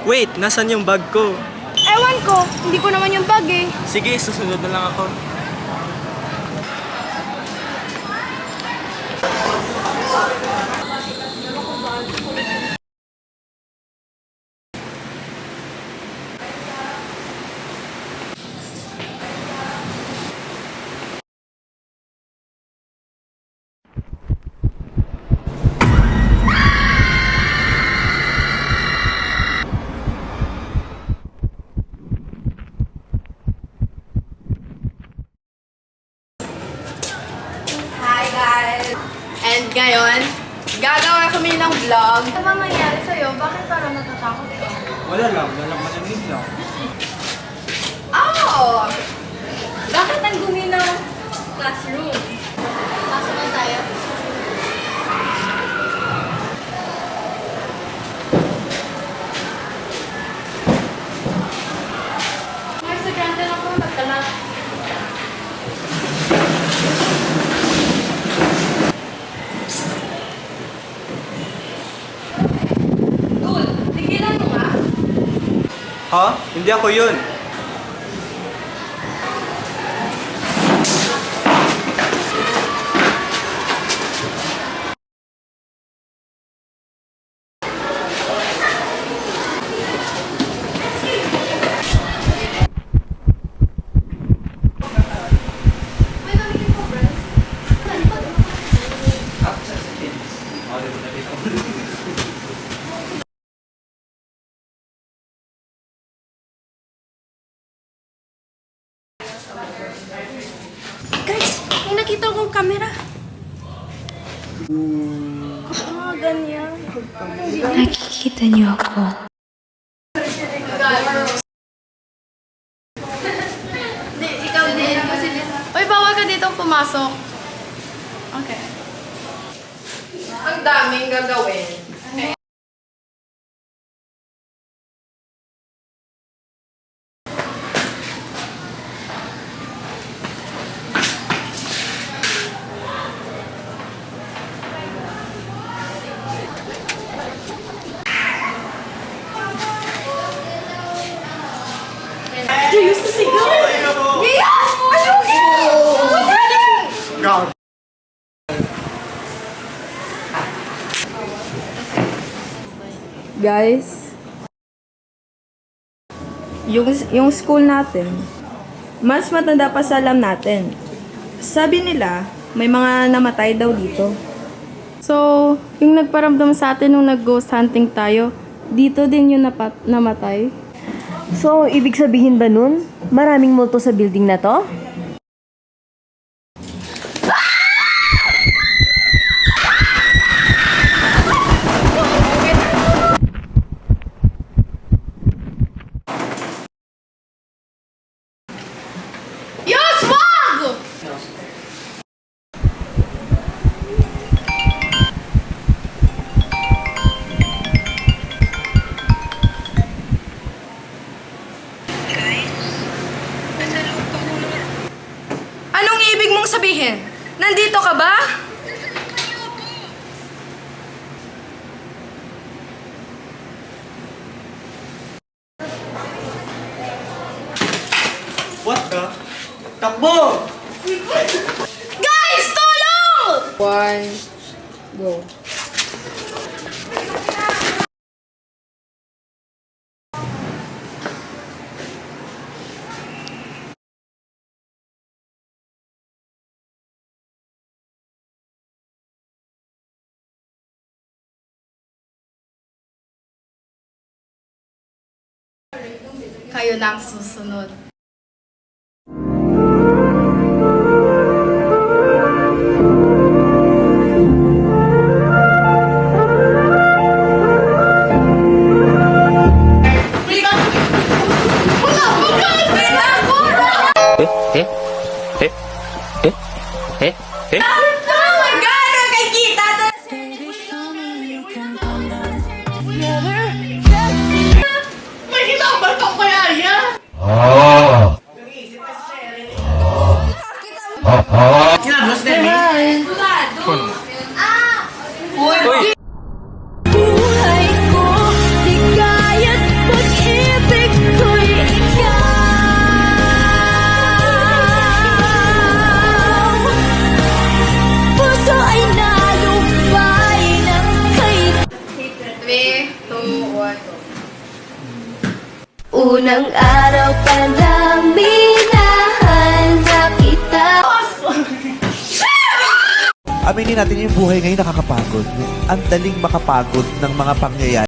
Wait, nasan yung bag ko? Ewan ko, hindi ko naman yung bag eh. Sige, susunod na lang ako. Hi guys! And ngayon, gagawa kami ng vlog. Ano ba nangyari sa'yo? Bakit parang natatakot ka? Wala lang, malamig lang. Oh! Bakit ang gumi ng classroom? Nasa na tayo? Mga estudyante lang po, magkala. Dude, tigilan mo nga. Ha? Hindi ako yun. Guys, may nakita kong camera. Ganyan. Nakikita niyo ako. Hindi, ikaw din. Kasi Uy, bawal ka dito pumasok. Okay. Ang daming gagawin. Guys, yung school natin, mas matanda pa sa alam natin. Sabi nila, may mga namatay daw dito. So, yung nagparamdam sa atin nung nag-ghost hunting tayo, dito din yung namatay. So, ibig sabihin ba nun, maraming multo sa building na to? Yes, wag! Anong ibig mong sabihin? Nandito ka ba? What the? Takbo! Guys, tulong! One, go. Kayo na ang susunod. Oh my God! Nakikita na! May hinabal ka kaya yan? Kinabos na Bulado! Ah! Uy! Unang araw pa lang minahal na kita. Aminin natin yung buhay ngayon nakakapagod. Ang daling makapagod ng mga pangyayari.